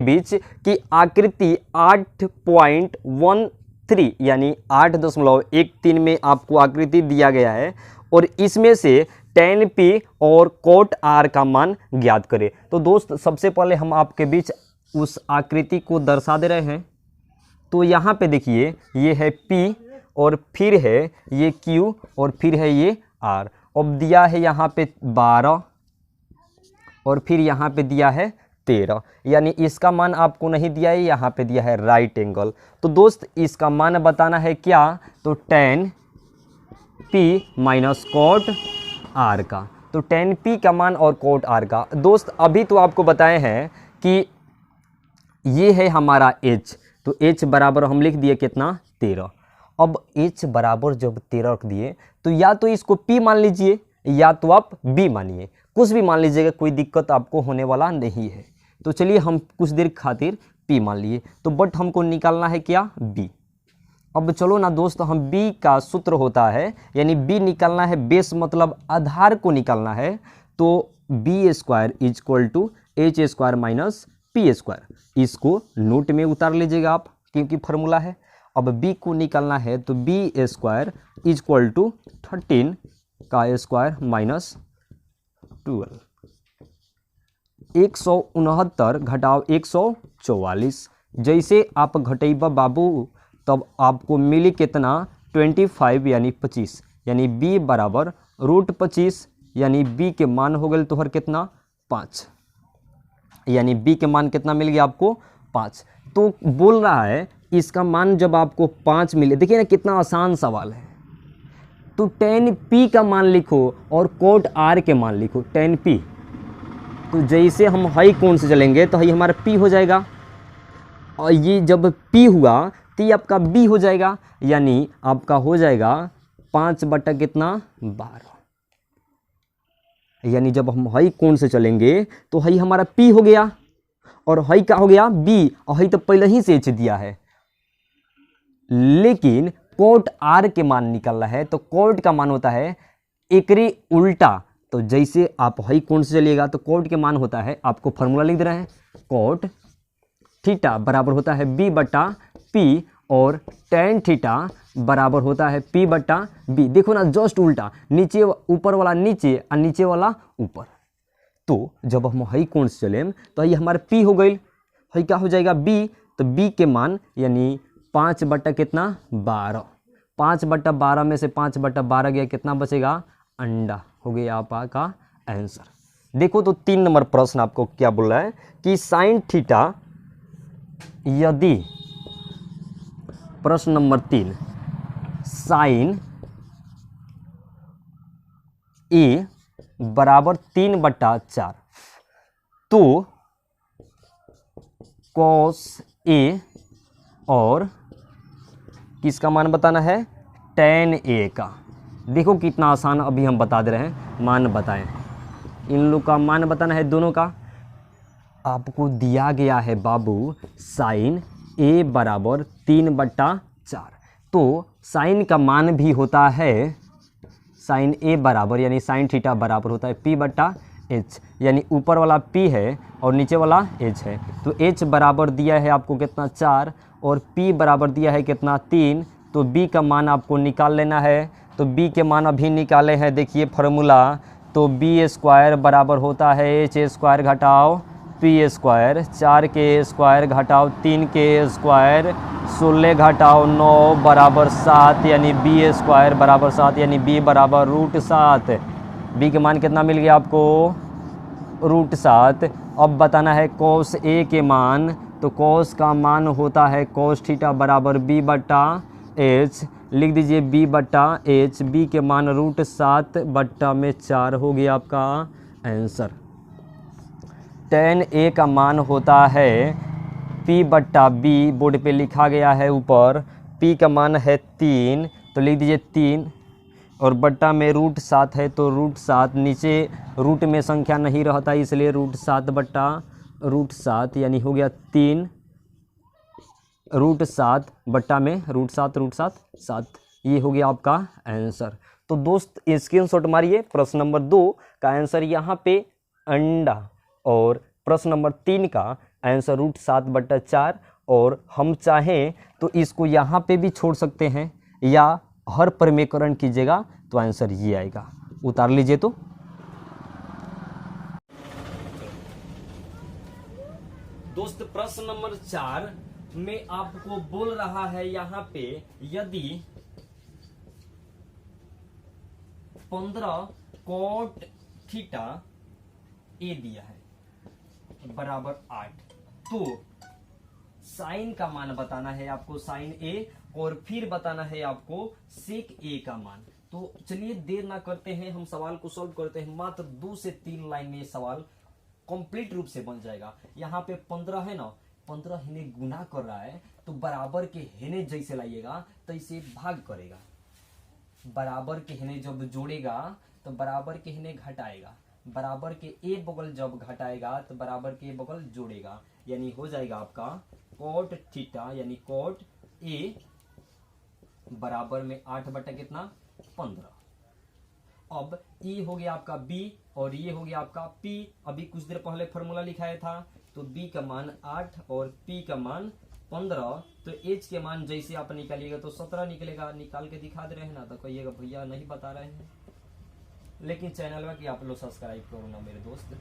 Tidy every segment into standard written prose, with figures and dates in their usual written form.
बीच की आकृति 8.13 यानी 8.13 में आपको आकृति दिया गया है और इसमें से tan P और cot R का मान ज्ञात करें। तो दोस्त सबसे पहले हम आपके बीच उस आकृति को दर्शा दे रहे हैं। तो यहाँ पे देखिए ये है P और फिर है ये Q और फिर है ये R। अब दिया है यहाँ पे 12 और फिर यहाँ पे दिया है 13, यानी इसका मान आपको नहीं दिया है, यहाँ पे दिया है राइट एंगल। तो दोस्त इसका मान बताना है क्या, तो tan P minus cot R का। तो tan P का मान और cot R का। दोस्त अभी तो आपको बताए हैं कि ये है हमारा H, तो H बराबर हम लिख दिए कितना 13। अब H बराबर जब 13 रख दिए तो या तो इसको P मान लीजिए या तो आप B मानिए, कुछ भी मान लीजिएगा, कोई दिक्कत आपको होने वाला नहीं है। तो चलिए हम कुछ देर खातिर P मान लिए, तो बट हमको निकालना है क्या B। अब चलो ना दोस्त, हम B का सूत्र होता है, यानी B निकालना है, बेस मतलब आधार को निकालना है, तो B square is equal to H square minus P square. इसको नोट में उतार लीजिएगा आप, क्योंकि फार्मूला है। अब B को निकालना है तो B square is equal to 13 का स्क्वायर माइनस 12, 169 घटाव 144। जैसे आप घटेबा बाबू तब आपको मिली कितना 25 यानी 25, यानी B बराबर √25, यानी B के मान हो गए तोहर कितना 5, यानी B के मान कितना मिल गया आपको 5। तो बोल रहा है इसका मान जब आपको 5 मिले, देखिए ना कितना आसान सवाल है। तो tan P का मान लिखो और cot R के मान लिखो। tan P तो जैसे हम हाई कोण से चलेंगे तो ये हमारा P हो जाएगा, और ये जब P हुआ तो ये आपका B हो जाएगा, यानी आपका हो जाएगा 5 बटा कितना 12, यानी जब हम हाई कोण से चलेंगे तो हाई हमारा P हो गया और हाई का हो गया B, और हाई तो पहले ही से H दिया है, लेकिन cot R के मान निकलना है। तो cot का मान होता है एकरी उल्टा। तो जैसे आप हाई कोण से चलिएगा तो cot के मान होता है, आपको फार्मूला लिख दे रहे हैं, cot थीटा बराबर होता है B बटा P और tan थीटा बराबर होता है P बटा B। देखो ना जस्ट उल्टा, नीचे ऊपर वाला नीचे और नीचे वाला ऊपर। तो जब हम हाई कोण से चलें तो ये हमारा P हो गई, हाई क्या हो जाएगा B, तो B के मान यानी 5 बटा कितना 12, 5 बटा 12 में से 5 बटा 12 गया, कितना बचेगा अंडा, हो गया आपका आंसर। देखो तो 3 नंबर प्रश्न आपको क्या बोल रहा है कि साइन थीटा यदि, प्रश्न नंबर 3, साइन A बराबर 3/4 तो cos A और किसका मान बताना है tan A का। देखो कितना आसान अभी हम बता दे रहे हैं, मान बताएं, इन लोग का मान बताना है दोनों का। आपको दिया गया है बाबू साइन A बराबर 3/4, तो साइन का मान भी होता है, साइन A बराबर यानी साइन थीटा बराबर होता है P बटा H, यानी ऊपर वाला P है और नीचे वाला H है। तो H बराबर दिया है आपको कितना 4 और P बराबर दिया है कितना 3, तो B का मान आपको निकाल लेना है। तो B के मान अभी निकाले हैं, देखिए फार्मूला, तो B स्क्वायर बराबर होता है H स्क्वायर घटाव P स्क्वायर, 4 के स्क्वायर घटाव 3 के स्क्वायर, 16 घटाव 9 बराबर 7, यानी B स्क्वायर बराबर 7, यानी B बराबर √7। B के मान कितना मिल गया आपको √7। अब बताना है cos A के मान, तो cos का मान होता है cos थीटा बराबर B बटा H, लिख दीजिए B बटा H, B के मान √7 बट्टा में 4 हो गया आपका आंसर। tan A का मान होता है P बट्टा B, बोर्ड पे लिखा गया है ऊपर, P का मान है 3, तो लिख दीजिए 3 और बट्टा में √7 है, तो √7, नीचे रूट में संख्या नहीं रहता इसलिए √7 बट्टा √7, यानी हो गया 3 √7 बट्टा में √7 7, ये हो गया आपका आंसर। तो दोस्त स्क्रीनशॉट मारिए, प्रश्न नंबर 2 का आंसर यहाँ पे अंडा और प्रश्न नंबर 3 का आंसर √7/4। और हम चाहें तो इसको यहाँ पे भी छोड़ सकते हैं या हर प्रमेयकरण कीजिएगा तो आंसर ये आएगा। उतार लीजिए। तो दोस्त प्रश्न नंबर 4 में आपको बोल रहा है यहाँ पे यदि 15 cot थीटा ए दिया है बराबर 8, तो साइन का मान बताना है आपको, साइन ए, और फिर बताना है आपको सेक ए का मान। तो चलिए देर ना करते हैं, हम सवाल को सॉल्व करते हैं। मात्र 2 से 3 लाइन में ये सवाल कंप्लीट रूप से बन जाएगा। यहाँ पे 15 है ना, 15 हेने गुना कर रहा है तो बराबर के हेने जैसे लाइएगा तैसे भाग करेगा। बराबर के हेने जब जोड़ेगा तो बराबर के हेने घटाएगा, बराबर के ए बगल जब घटाएगा तो बराबर के ए बगल जोड़ेगा, यानी हो जाएगा आपका cot थीटा यानी cot ए बराबर में 8 बटा कितना 15। अब ई हो गया आपका बी और ये हो गया आपका पी। अभी कुछ देर पहले फॉर्मूला लिखाया था, तो बी का मान 8 और पी का मान 15। तो एच के मान जैसे आप निकालिएगा तो 17 निकलेगा। निकाल के दिखा दे रहे हैं ना, तो कहिएगा भैया नहीं बता रहे हैं, लेकिन चैनल में कि आप लोग सब्सक्राइब करो ना मेरे दोस्त।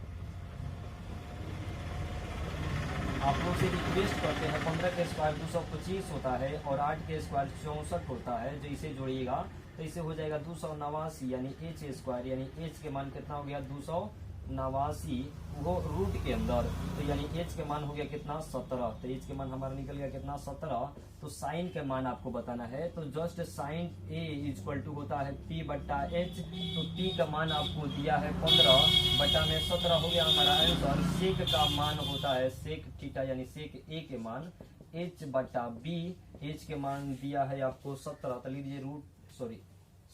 आप लोग से रिक्वेस्ट करते हैं 15 के स्क्वायर 225 होता है और 8 के स्क्वायर 64 होता है। जो इसे जोड़िएगा तो इसे हो जाएगा 289 यानी एच स्क्वायर, यानी एच के मान कितना हो गया 289 वो रूट के अंदर, तो यानी एच के मान हो गया कितना 17। तो एच के मान हमारा निकल गया कितना 17। तो साइन के मान आपको बताना है, तो just sine A equal to होता है पी बट्टा एच। तो पी का मान आपको दिया है 15 बटा में 17 हो गया हमारा आंसर। सेक का मान होता है सेक थीटा यानी सेक ए के मान एच बटा बी। एच के मान दिया है आपको 17, तो लीजिए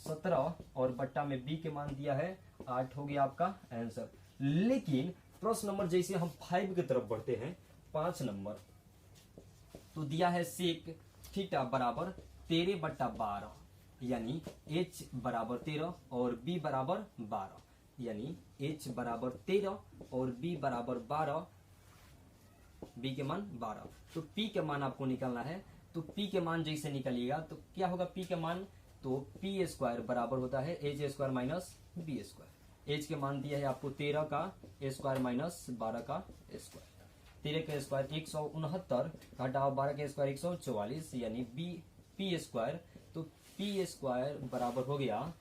17 और बट्टा में बी के मान दिया है 8 हो गया आपका आंसर। लेकिन प्रश्न नंबर जैसे हम 5 की तरफ बढ़ते हैं, 5 नंबर तो दिया है सेक थीटा बराबर 13/12 यानी h बराबर 13 और b बराबर 12, यानी h बराबर 13 और b बराबर 12, b के मान 12। तो p के मान आपको निकालना है। तो p के मान जैसे निकालिएगा तो क्या होगा p के मान, तो p स्क्वायर बराबर होता है h square minus b square. h के मान दिया है आपको 13 का स्क्वायर माइनस 12 का स्क्वायर। 13 का स्क्वायर 169 घटाओ 12 का स्क्वायर 144 यानी p स्क्वायर। तो p स्क्वायर बराबर हो गया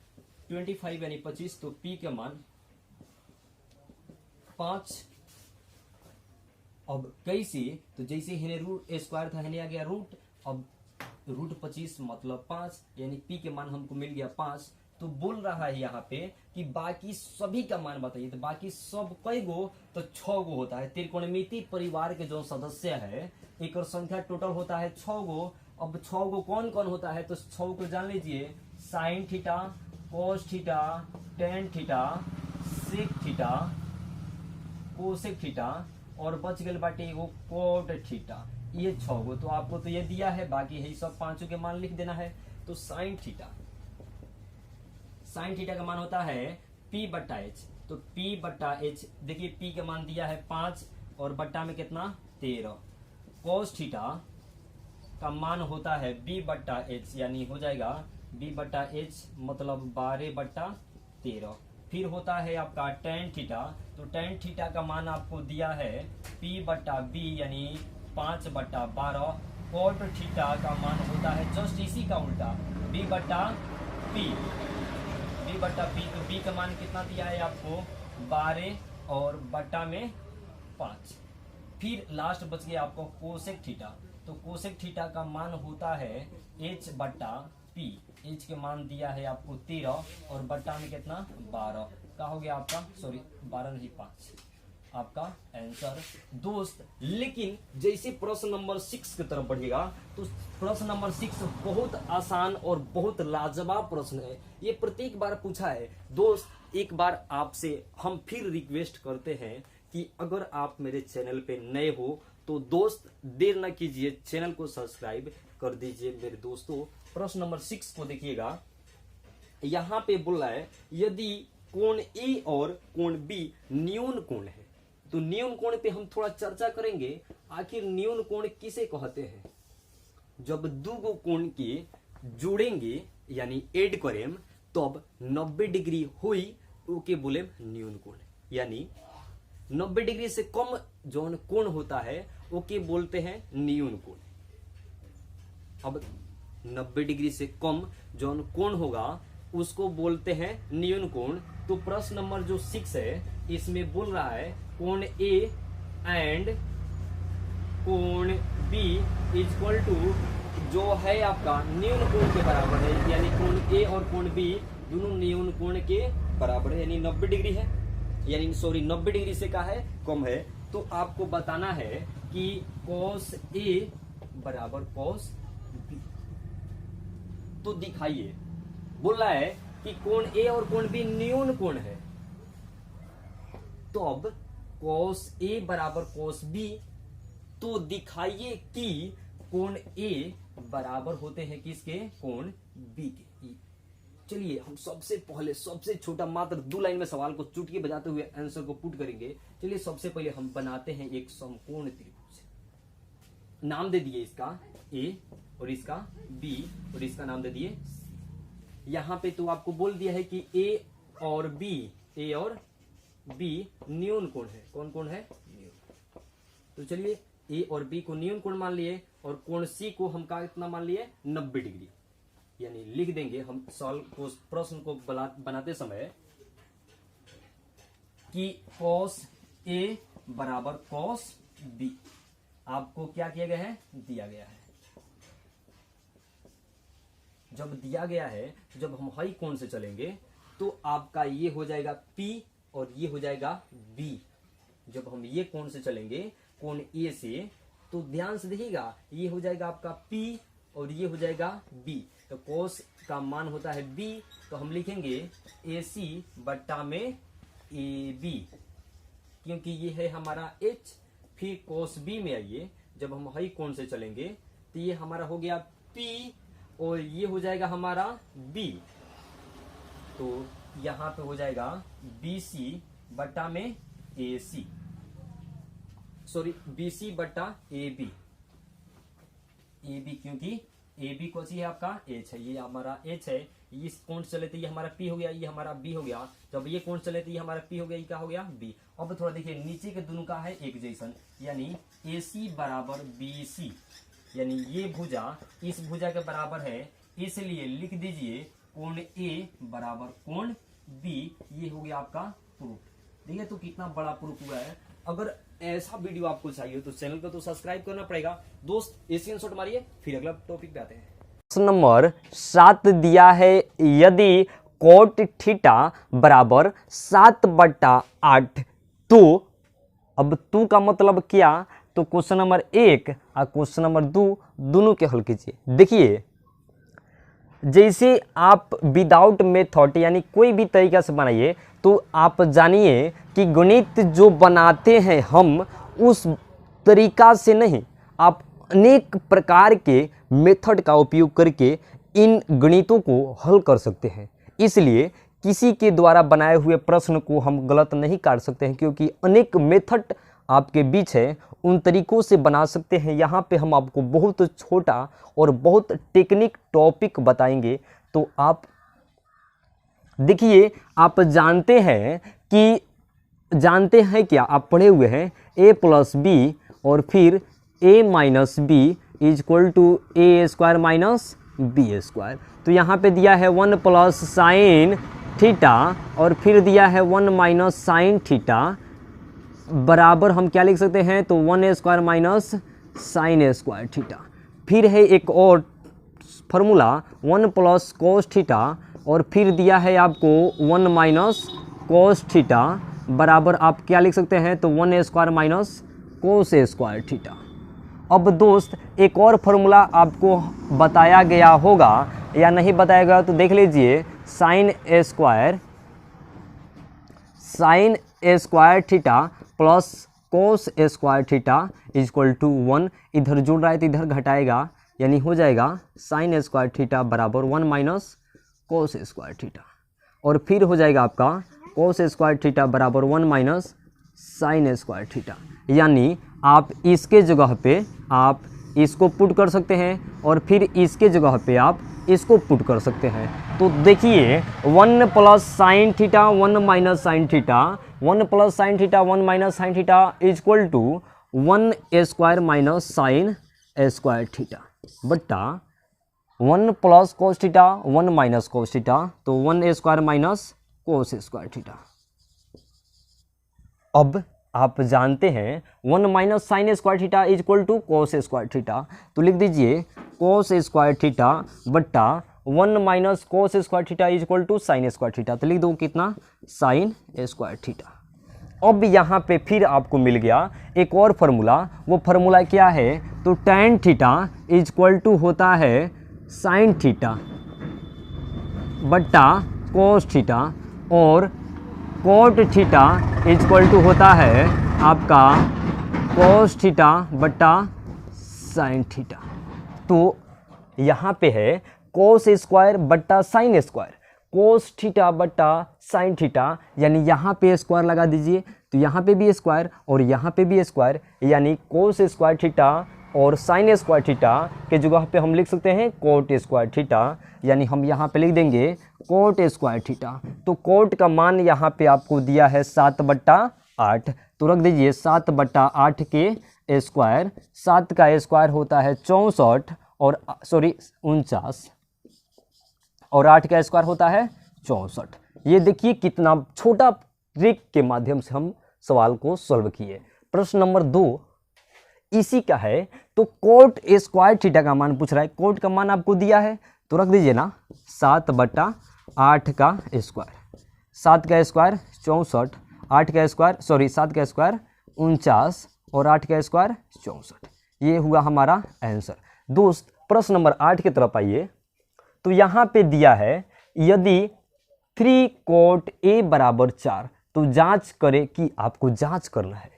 25 यानी 25। तो p के मान 5। अब कैसे, तो जैसे हेने रूट स्क्वायर था हेने आ गया रूट, अब √25 मतलब 5 यानी p के मान हमको मिल गया 5। तो बोल रहा है यहाँ पे कि बाकी सभी का मान बताइए, तो बाकी सब कई गो, तो 6 गो होता है। त्रिकोणमिति परिवार के जो सदस्य है एक और संख्या टोटल होता है 6 गो। अब 6 गो कौन कौन होता है, तो 6 को जान लीजिए, sine theta, cos theta, tan theta, sec theta, cosec theta और बच गए बाटे एगो कोट थीटा। ये 6 गो, तो आपको तो ये दिया है, बाकी है सब पांचों के मान लिख देना है। तो साइन थीटा का मान होता है p बट्टा एच। तो p बट्टा एच देखिए p का मान दिया है 5 और बट्टा में कितना 13। कोस थीटा का मान होता है b बट्टा एच यानी हो जाएगा b बट्टा एच मतलब 12/13। फिर होता है आपका टेन थीटा। तो टेन थीटा का मान आपको दिया है p बट्टा बी यानी 5/12। कोट थीटा का मान होता है जस्ट इसी का उल्टा b बट्टा p। तो b का मान कितना दिया है आपको 12 और बट्टा में 5। फिर लास्ट बच गया आपको कोसेक थीटा। तो कोसेक थीटा का मान होता है h बट्टा p। h के मान दिया है आपको 13 और बट्टा में कितना 12 का हो गया आपका, सॉरी 12 नहीं 5 आपका आंसर दोस्त। लेकिन जैसे प्रश्न नंबर 6 की तरफ बढ़ेगा तो प्रश्न नंबर 6 बहुत आसान और बहुत लाजवाब प्रश्न है। ये प्रत्येक बार पूछा है दोस्त। एक बार आपसे हम फिर रिक्वेस्ट करते हैं कि अगर आप मेरे चैनल पे नए हो तो दोस्त देर न कीजिए, चैनल को सब्सक्राइब कर दीजिए मेरे दोस्तों। प्रश्न नंबर 6 को देखिएगा, यहाँ पे बोल रहा है यदि कोण ए और कोण बी न्यून कोण है। तो न्यून कोण पे हम थोड़ा चर्चा करेंगे आखिर न्यून कोण किसे कहते हैं? जब दो गो कोण के जोड़ेंगे यानी ऐड करें तब 90 डिग्री हुई ओके बोले न्यून कोण। यानी 90 डिग्री से कम जौन कोण होता है ओके बोलते हैं न्यून कोण। अब 90 डिग्री से कम जौन कोण होगा उसको बोलते हैं न्यून कोण। तो प्रश्न नंबर जो 6 है इसमें बोल रहा है कोण ए एंड कोण बी इक्वल टू जो है आपका न्यून कोण के बराबर है, यानी कोण ए और कोण बी दोनों न्यून कोण के बराबर है, यानी 90 डिग्री है, यानी सॉरी 90 डिग्री से का है कम है। तो आपको बताना है कि cos A बराबर cos B। तो दिखाइए, बोल रहा है कि कोण A और कोण B न्यून कोण है, तो अब cos A बराबर cos B, तो दिखाइए कि कोण A बराबर होते हैं किसके? कोण B के। चलिए हम सबसे पहले सबसे छोटा मात्र 2 लाइन में सवाल को चुटकी बजाते हुए आंसर को पुट करेंगे। चलिए सबसे पहले हम बनाते हैं एक समकोण त्रिभुज। नाम दे दिए इसका A और इसका B और इसका नाम दे दिए C। यहां पे तो आपको बोल दिया है कि A और B न्यून कोण है। कौन कोण है? न्यून। तो चलिए A और B को न्यून कोण मान लिए और कोण C को हम का इतना मान लिए 90 डिग्री। यानी लिख देंगे हम सॉल्व को प्रश्न को बनाते समय कि cos A बराबर cos B आपको क्या किया गया है? दिया गया है। जब दिया गया है, जब हम हाई कोण से चलेंगे तो आपका ये हो जाएगा P और ये हो जाएगा B। जब हम ये कोण से चलेंगे कोण A से, तो ध्यान से देखिएगा, ये हो जाएगा आपका P और ये हो जाएगा B। तो cos का मान होता है B, तो हम लिखेंगे AC बट्टा में AB, क्योंकि ये है हमारा H। फिर cos B में आइए, जब हम हाई कोण से चलेंगे तो ये हमारा हो गया P और ये हो जाएगा हमारा B। तो यहां पे हो जाएगा BC बट्टा में AC, सॉरी BC बट्टा AB, क्योंकि AB कौन सी है? आपका H है। ये हमारा H है। इस कोण चले तो ये हमारा P हो गया, ये हमारा B हो गया। जब ये कोण चले तो ये हमारा P हो गया, ये क्या हो गया? B। अब थोड़ा देखिए नीचे के दोनों का है एक जैसन, यानी AC बराबर BC, यानी ये भुजा इस भुजा के बराबर है, इसलिए लिख दीजिए कोण A बराबर कोण B। ये हो गया आपका प्रूफ। देखिए तो कितना बड़ा प्रूफ हुआ है। अगर ऐसा वीडियो आपको चाहिए तो चैनल को तो सब्सक्राइब करना पड़ेगा। दोस्त स्क्रीनशॉट मारिए, फिर अगला टॉपिक पे आते हैं। प्रश्न नंबर 7 दिया है, यदि कोट थीटा बराबर 7/8, तो अब टू का मतलब क्या? तो क्वेश्चन नंबर 1 और क्वेश्चन नंबर 2 दोनों के हल कीजिए। देखिए जैसे आप विदाउट मेथड यानी कोई भी तरीका से बनाइए, तो आप जानिए कि गणित जो बनाते हैं हम उस तरीका से नहीं, आप अनेक प्रकार के मेथड का उपयोग करके इन गणितों को हल कर सकते हैं। इसलिए किसी के द्वारा बनाए हुए प्रश्न को हम गलत नहीं काट सकते हैं, क्योंकि अनेक मेथड आपके बीच है, उन तरीकों से बना सकते हैं। यहाँ पे हम आपको बहुत छोटा और बहुत टेक्निक टॉपिक बताएंगे। तो आप देखिए, आप जानते हैं क्या? आप पढ़े हुए हैं a प्लस बी और फिर a minus B is equal to A square minus B square. तो यहाँ पे दिया है 1 प्लस साइन थीटा और फिर दिया है 1 माइनस साइन थीटा बराबर हम क्या लिख सकते हैं? तो 1 square minus sine square theta. फिर है एक और फार्मूला 1 प्लस कोस थीटा और फिर दिया है आपको 1 माइनस कोस थीटा बराबर आप क्या लिख सकते हैं? तो 1 square minus cos square theta. अब दोस्त एक और फार्मूला आपको बताया गया होगा या नहीं बताया गया तो देख लीजिए, sine square theta plus cos square theta equal to 1। इधर जुड़ रहा है तो इधर घटाएगा, यानी हो जाएगा साइन स्क्वायर थीटा बराबर 1 माइनस कोस स्क्वायर थीटा और फिर हो जाएगा आपका कोस स्क्वायर थीटा बराबर 1 माइनस साइन स्क्वायर थीटा। यानी आप इसके जगह पे आप इसको पुट कर सकते हैं और फिर इसके जगह पे आप इसको पुट कर सकते हैं। तो देखिए 1 plus sine theta 1 minus sine theta 1 plus sine theta 1 minus sine theta equal to 1 square minus sine square theta बट्टा 1 plus cos theta 1 minus cos theta, तो 1 square minus cos square theta. अब आप जानते हैं 1 minus sine square theta equal to cos square theta, तो लिख दीजिए cos square theta बट्टा 1 minus cos square theta equal to sign square theta, तो लिख दो कितना साइन स्क्वायर थीटा। अब यहाँ पे फिर आपको मिल गया एक और फार्मूला, वो फार्मूला क्या है, तो tan थीटा इक्वल टू होता है साइन थीटा बट्टा कोस थीटा और कोट थीटा इक्वल टू होता है आपका कोस थीटा बट्टा साइन थीटा। तो यहाँ पे है कोस स्क्वायर बट्टा साइन स्क्वायर, कोस थीटा बट्टा साइन थीटा, यानी यहाँ पे स्क्वायर लगा दीजिए, तो यहाँ पे भी स्क्वायर और यहाँ पे भी स्क्वायर, यानी कोस स्क्वायर थीटा और साइन स्क्वायर थीटा के जगह पे हम लिख सकते हैं कोट स्क्वायर थीटा, यानी हम यहाँ पे लिख देंगे कोट स्क्वायर थीटा। तो कोट का मान यहाँ पे आपको दिया है 7/8, तो रख दीजिए 7/8 के स्क्वायर, 7 का स्क्वायर होता है 64 और 49 और 8 का स्क्वायर होता है 64। ये देखिए कितना छोटा ट्रिक के माध्यम से हम सवाल को सॉल्व किए। प्रश्न नंबर 2 इसी का है, तो कोट स्क्वायर थीटा का मान पूछ रहा है, कोट का मान आपको दिया है तो रख दीजिए ना 7/8 का स्क्वायर, 7 का स्क्वायर 64, 8 का स्क्वायर 7 का स्क्वायर 49 और 8 का स्क्वायर 64। ये हुआ हमारा आंसर। दोस्त प्रश्न नंबर 8 की तरफ आइए, तो यहाँ पे दिया है यदि 3 कोट A बराबर 4, तो जांच करें कि आपको जांच करना है।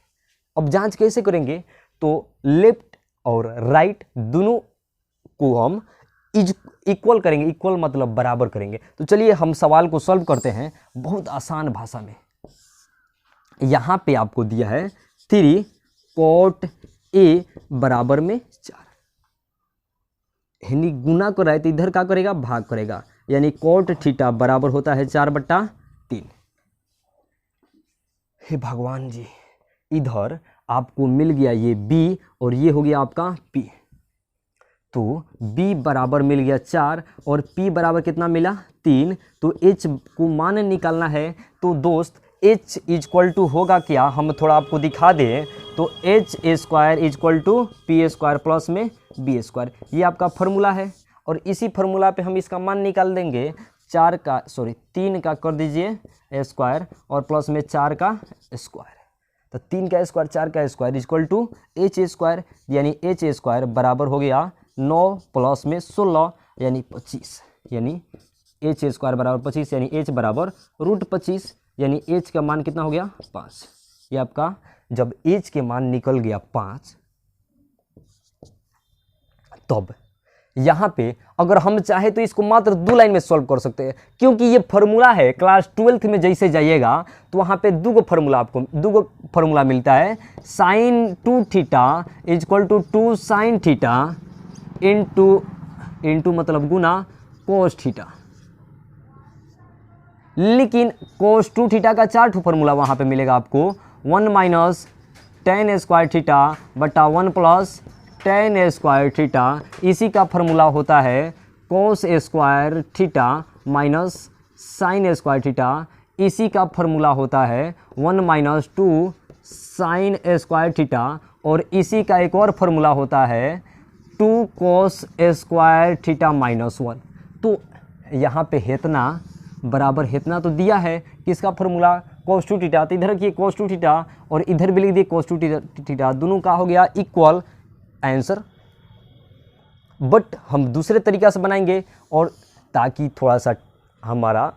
अब जांच कैसे करेंगे, तो लेफ्ट और राइट दोनों को हम इक्वल करेंगे, इक्वल मतलब बराबर करेंगे। तो चलिए हम सवाल को सॉल्व करते हैं बहुत आसान भाषा में। यहाँ पे आपको दिया है 3 कोट A बराबर में 4, यानी गुना कर रहा है तो इधर क्या करेगा, भाग करेगा, यानी कोट थीटा बराबर होता है 4/3। हे भगवान जी, इधर आपको मिल गया ये B और ये हो गया आपका P, तो B बराबर मिल गया 4 और P बराबर कितना मिला 3, तो H को मान निकालना है। तो दोस्त H इक्वल टू होगा क्या, हम थोड़ा आपको दिखा दें, तो H square equal to P square plus में B स्क्वायर, ये आपका फार्मूला है। और इसी फार्मूला पे हम इसका मान निकाल देंगे, 3 का कर दीजिए स्क्वायर और प्लस में 4 का स्क्वायर, तो 3 का स्क्वायर 4 का square equal to H square, यानी H स्क्वायर बराबर हो गया 9 प्लस में 16 यानी 25, यानी H स्क्वायर बराबर 25, यानी H बराबर √25, यानी H का मान कितना हो गया 5। ये आपका जब H के मान निकल गया 5, तब यहाँ पे अगर हम चाहे तो इसको मात्र 2 लाइन में सॉल्व कर सकते हैं, क्योंकि ये फार्मूला है। क्लास 12th में जैसे जाइएगा तो वहाँ पे दो फार्मूला मिलता है, sine 2 theta equal to 2 sine theta into मतलब गुना कोस थीटा, लेकिन कोस 2 थीटा का 4 फार्मूला वहाँ पे मिलेगा आपको, 1 माइनस tan स्क्वायर थीटा बटा 1 प्लस tan स्क्वायर थीटा, इसी का फार्मूला होता है कोस square theta minus sine square theta, इसी का फार्मूला होता है 1 माइनस 2 साइन स्क्वायर थीटा, और इसी का एक और फार्मूला होता है 2 कोस स्क्वायर थीटा माइनस 1। तो यहाँ पे हेतना बराबर हेतना तो दिया है, किसका फार्मूला कोस 2 थीटा, तो इधर रखिए कोस 2 थीटा और इधर भी लिख दिए कोस 2 थीटा, दोनों का हो गया इक्वल आंसर। बट हम दूसरे तरीक़ा से बनाएंगे, और ताकि थोड़ा सा हमारा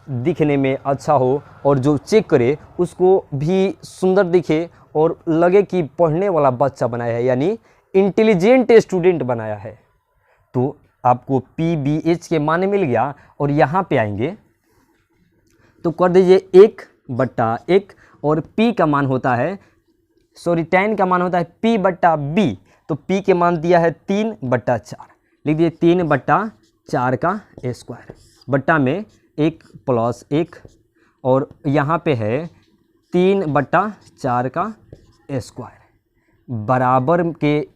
दिखने में अच्छा हो और जो चेक करे उसको भी सुंदर दिखे और लगे कि पढ़ने वाला बच्चा बनाया है, यानी इंटेलिजेंट स्टूडेंट बनाया है। तो आपको PBH के मान मिल गया, और यहाँ पे आएंगे तो कर दीजिए 1/1 और P का मान होता है सॉरी tan का मान होता है p बट्टा b, तो p के मान दिया है 3/4, लिख दीजिए 3/4 का स्क्वायर, बट्टा में 1 + 1 और यहाँ पे है 3/4 का स्क्वायर, बराबर के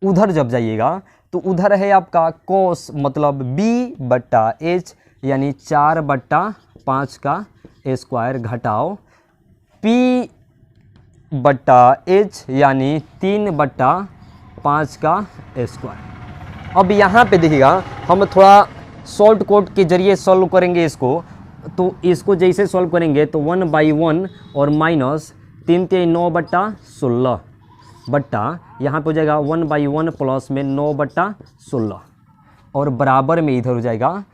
उधर जब जाइएगा तो उधर है आपका cos मतलब b/h यानी 4/5 का स्क्वायर घटाओ p/h यानी 3/5 का स्क्वायर। अब यहाँ पे देखिएगा हम थोड़ा शॉर्ट कोट के जरिए सॉल्व करेंगे इसको, तो इसको जैसे सॉल्व करेंगे तो 1/1 और माइनस 3 × 9/16 बट्टा यहाँ पे हो जाएगा 1/1 प्लस में 9/16 और बराबर में इधर हो जाएगा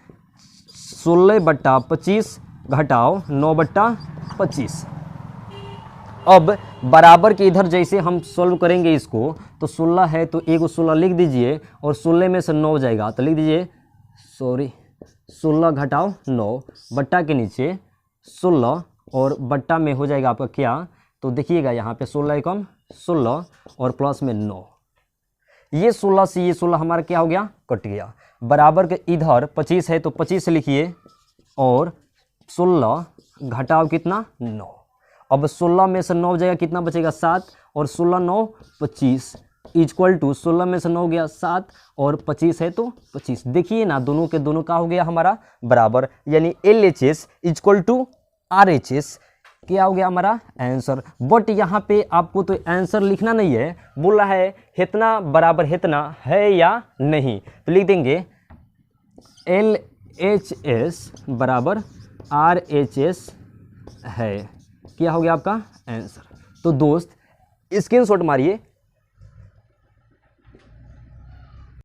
16/25 घटाओ 9/25। अब बराबर के इधर जैसे हम सॉल्व करेंगे इसको, तो 16 है तो एक 16 लिख दीजिए और 16 में से 9 जाएगा तो लिख दीजिए 16 घटाओ 9 बट्टा के नीचे 16 और बट्टा में हो जाएगा आपका क्या, तो देखिएगा यहाँ पे 16 कम 16 और प्लस में 9, ये 16 से ये 16 हमारा क्या हो गया, कट गया। बराबर के इधर 25 है तो 25 लिखिए और 16 घटाओ कितना 9, अब 16 में से 9 जाएगा कितना बचेगा 7 और 16 9 25 इक्वल टू 16 में से 9 गया 7 और 25 है तो 25। देखिए ना दोनों के दोनों का हो गया हमारा बराबर, यानी LHS इक्वल टू RHS क्या हो गया हमारा आंसर। बट यहाँ पे आपको तो आंसर लिखना नहीं है, बोल रहा है इतना बराबर इतना है या नहीं, तो लिख देंगे LHS बराबर RHS है, क्या हो गया आपका आंसर। तो दोस्त स्क्रीनशॉट मारिए